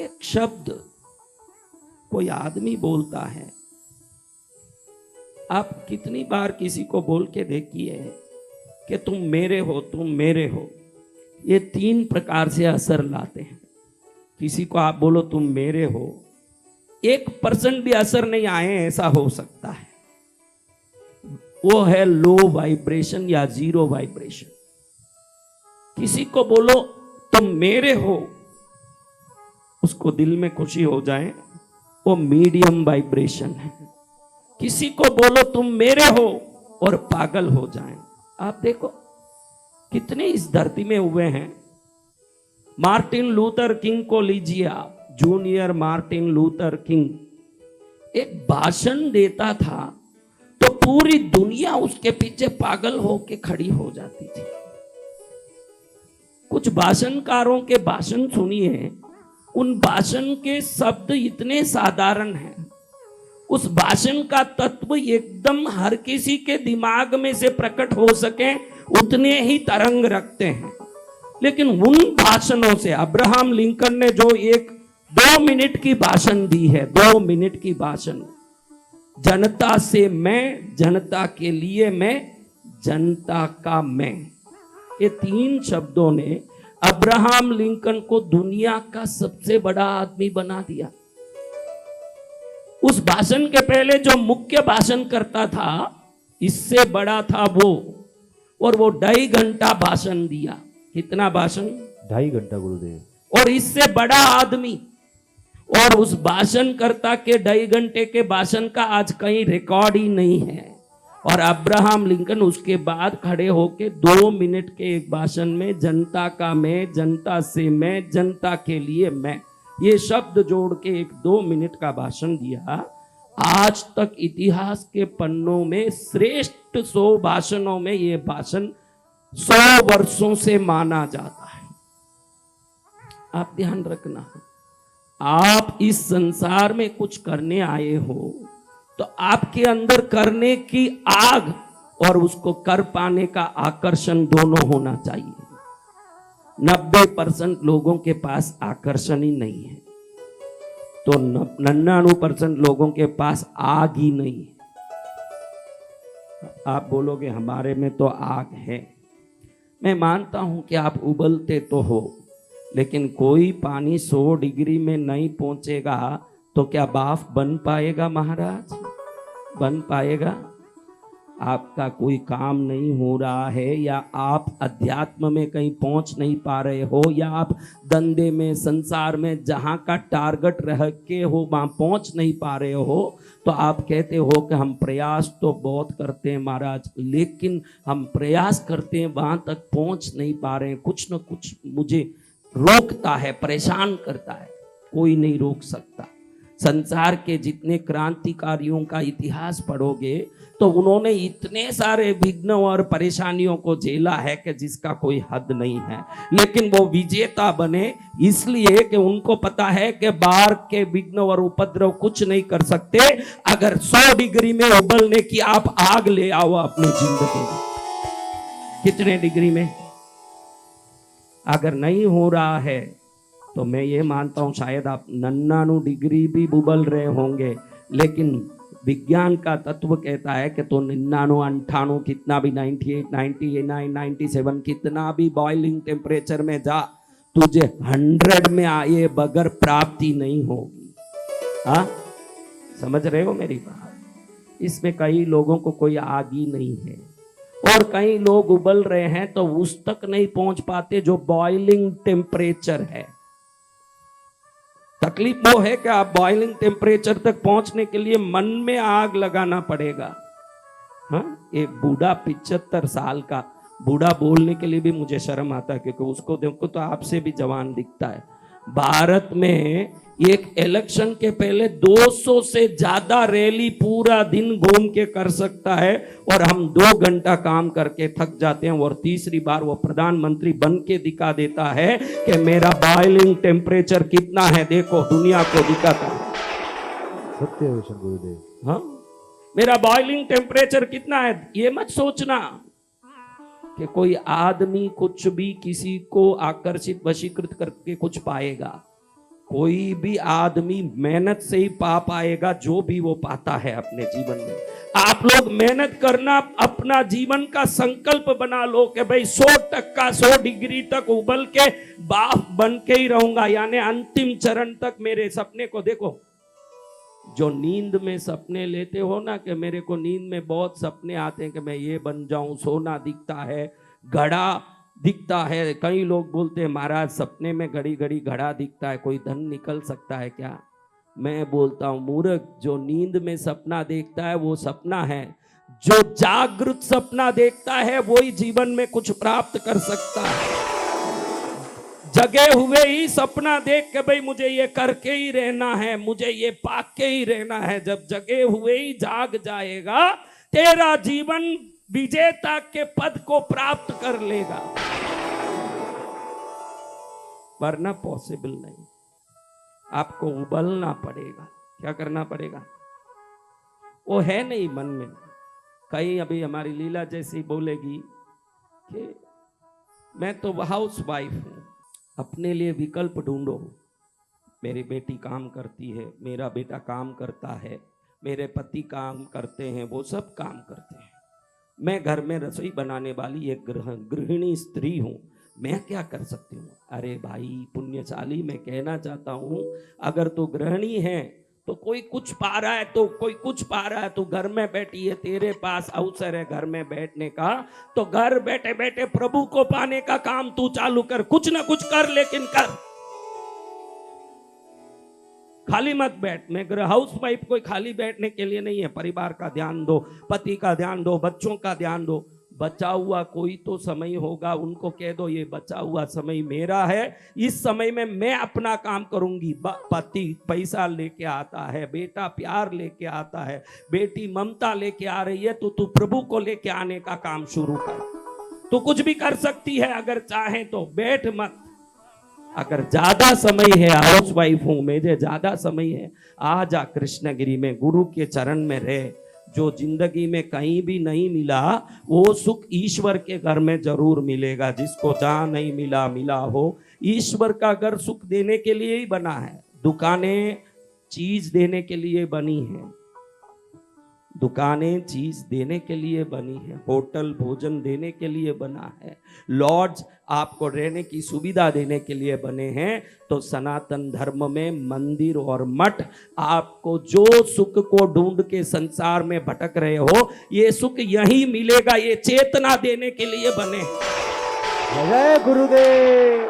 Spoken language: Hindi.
एक शब्द कोई आदमी बोलता है, आप कितनी बार किसी को बोल के देखिए कि तुम मेरे हो, तुम मेरे हो। ये 3 प्रकार से असर लाते हैं। किसी को आप बोलो तुम मेरे हो, 1% भी असर नहीं आए ऐसा हो सकता है। वो है लो वाइब्रेशन या 0 वाइब्रेशन। किसी को बोलो तुम मेरे हो, उसको दिल में खुशी हो जाए, वो मीडियम वाइब्रेशन है। किसी को बोलो तुम मेरे हो और पागल हो जाएं। आप देखो कितने इस धरती में हुए हैं। मार्टिन लूथर किंग को लीजिए आप, जूनियर मार्टिन लूथर किंग एक भाषण देता था तो पूरी दुनिया उसके पीछे पागल होके खड़ी हो जाती थी। कुछ भाषणकारों के भाषण सुनिए, उन भाषण के शब्द इतने साधारण हैं, उस भाषण का तत्व एकदम हर किसी के दिमाग में से प्रकट हो सके उतने ही तरंग रखते हैं। लेकिन उन भाषणों से अब्राहम लिंकन ने जो एक 2 मिनट की भाषण दी है, 2 मिनट की भाषण, जनता से मैं, जनता के लिए मैं, जनता का मैं, ये 3 शब्दों ने अब्राहम लिंकन को दुनिया का सबसे बड़ा आदमी बना दिया। उस भाषण के पहले जो मुख्य भाषण करता था, इससे बड़ा था वो, और वो 2.5 घंटा भाषण दिया। कितना भाषण? 2.5 घंटा गुरुदेव। और इससे बड़ा आदमी, और उस भाषणकर्ता के 2.5 घंटे के भाषण का आज कहीं रिकॉर्ड ही नहीं है। और अब्राहम लिंकन उसके बाद खड़े होके 2 मिनट के एक भाषण में जनता का मैं, जनता से मैं, जनता के लिए मैं, ये शब्द जोड़ के एक 2 मिनट का भाषण दिया। आज तक इतिहास के पन्नों में श्रेष्ठ 100 भाषणों में ये भाषण 100 वर्षों से माना जाता है। आप ध्यान रखना, आप इस संसार में कुछ करने आए हो तो आपके अंदर करने की आग और उसको कर पाने का आकर्षण दोनों होना चाहिए। 90% लोगों के पास आकर्षण ही नहीं है, तो 99% लोगों के पास आग ही नहीं है। आप बोलोगे हमारे में तो आग है। मैं मानता हूं कि आप उबलते तो हो, लेकिन कोई पानी 100 डिग्री में नहीं पहुंचेगा तो क्या बाफ बन पाएगा महाराज? बन पाएगा? आपका कोई काम नहीं हो रहा है, या आप अध्यात्म में कहीं पहुंच नहीं पा रहे हो, या आप धंधे में, संसार में जहां का टारगेट रह के हो वहां पहुंच नहीं पा रहे हो, तो आप कहते हो कि हम प्रयास तो बहुत करते हैं महाराज, लेकिन हम प्रयास करते हैं वहां तक पहुंच नहीं पा रहे हैं। कुछ न कुछ मुझे रोकता है, परेशान करता है। कोई नहीं रोक सकता। संसार के जितने क्रांतिकारियों का इतिहास पढ़ोगे तो उन्होंने इतने सारे विघ्न और परेशानियों को झेला है कि जिसका कोई हद नहीं है, लेकिन वो विजेता बने इसलिए कि उनको पता है कि बाहर के विघ्न और उपद्रव कुछ नहीं कर सकते। अगर 100 डिग्री में उबलने की आप आग ले आओ अपनी जिंदगी में, कितने डिग्री में? अगर नहीं हो रहा है तो मैं ये मानता हूं शायद आप 99 डिग्री भी उबल रहे होंगे, लेकिन विज्ञान का तत्व कहता है कि तो 99, 98 कितना भी, 98, 99, 97 कितना भी बॉइलिंग टेम्परेचर में जा, तुझे 100 में आए बगैर प्राप्ति नहीं होगी। हाँ, समझ रहे हो मेरी बात? इसमें कई लोगों को कोई आग ही नहीं है, और कई लोग उबल रहे हैं तो उस तक नहीं पहुंच पाते जो बॉइलिंग टेम्परेचर है। तकलीफ वो है कि आप बॉइलिंग टेम्परेचर तक पहुंचने के लिए मन में आग लगाना पड़ेगा। हाँ, एक बूढ़ा 75 साल का बूढ़ा बोलने के लिए भी मुझे शर्म आता है, क्योंकि उसको देखो तो आपसे भी जवान दिखता है। भारत में एक इलेक्शन के पहले 200 से ज्यादा रैली पूरा दिन घूम के कर सकता है, और हम 2 घंटा काम करके थक जाते हैं, और तीसरी बार वो प्रधानमंत्री बन के दिखा देता है कि मेरा बॉइलिंग टेम्परेचर कितना है, देखो दुनिया को दिखाता है। सत्य वचन गुरुदेव। हाँ, मेरा बॉइलिंग टेम्परेचर कितना है। ये मत सोचना कि कोई आदमी कुछ भी किसी को आकर्षित, वशीकृत करके कुछ पाएगा। कोई भी आदमी मेहनत से ही पा पाएगा जो भी वो पाता है अपने जीवन में। आप लोग मेहनत करना, अपना जीवन का संकल्प बना लो कि भाई 100% 100 डिग्री तक उबल के बाप बन के ही रहूंगा, यानी अंतिम चरण तक मेरे सपने को देखो। जो नींद में सपने लेते हो ना कि मेरे को नींद में बहुत सपने आते हैं कि मैं ये बन जाऊं, सोना दिखता है, घड़ा दिखता है। कई लोग बोलते हैं महाराज सपने में घड़ी घड़ी घड़ा दिखता है, कोई धन निकल सकता है क्या? मैं बोलता हूं मूर्ख, जो नींद में सपना देखता है वो सपना है, जो जागृत सपना देखता है वही जीवन में कुछ प्राप्त कर सकता है। जगे हुए ही सपना देख के भाई मुझे ये करके ही रहना है, मुझे ये पाक के ही रहना है, जब जगे हुए ही जाग जाएगा तेरा जीवन विजेता के पद को प्राप्त कर लेगा, वरना पॉसिबल नहीं। आपको उबलना पड़ेगा। क्या करना पड़ेगा? वो है नहीं मन में। कहीं अभी हमारी लीला जैसी बोलेगी कि मैं तो हाउस वाइफ हूं, अपने लिए विकल्प ढूंढो। मेरी बेटी काम करती है, मेरा बेटा काम करता है, मेरे पति काम करते हैं, वो सब काम करते हैं। मैं घर में रसोई बनाने वाली एक गृहिणी स्त्री हूं, मैं क्या कर सकती हूँ? अरे भाई पुण्यशाली, मैं कहना चाहता हूँ अगर तू गृहिणी है तो कोई कुछ पा रहा है तो कोई कुछ पा रहा है, तू घर में बैठी है, तेरे पास अवसर है घर में बैठने का, तो घर बैठे बैठे प्रभु को पाने का काम तू चालू कर। कुछ ना कुछ कर, लेकिन कर, खाली मत बैठ। मैं हाउस वाइफ कोई खाली बैठने के लिए नहीं है। परिवार का ध्यान दो, पति का ध्यान दो, बच्चों का ध्यान दो। बचा हुआ कोई तो समय होगा, उनको कह दो ये बचा हुआ समय मेरा है, इस समय में मैं अपना काम करूंगी। पति पैसा लेके आता है, बेटा प्यार लेके आता है, बेटी ममता लेके आ रही है, तो तू प्रभु को लेके आने का काम शुरू कर। तू कुछ भी कर सकती है अगर चाहे तो, बैठ मत। अगर ज्यादा समय है, हाउस वाइफ हूं, मुझे ज्यादा समय है, आ जा कृष्णगिरी में, गुरु के चरण में रह। जो जिंदगी में कहीं भी नहीं मिला वो सुख ईश्वर के घर में जरूर मिलेगा। जिसको जहां नहीं मिला मिला हो। ईश्वर का घर सुख देने के लिए ही बना है। दुकानें चीज देने के लिए बनी है, दुकानें चीज देने के लिए बनी है, होटल भोजन देने के लिए बना है, लॉज आपको रहने की सुविधा देने के लिए बने हैं। तो सनातन धर्म में मंदिर और मठ आपको जो सुख को ढूंढ के संसार में भटक रहे हो, ये सुख यही मिलेगा, ये चेतना देने के लिए बने। जय गुरुदेव।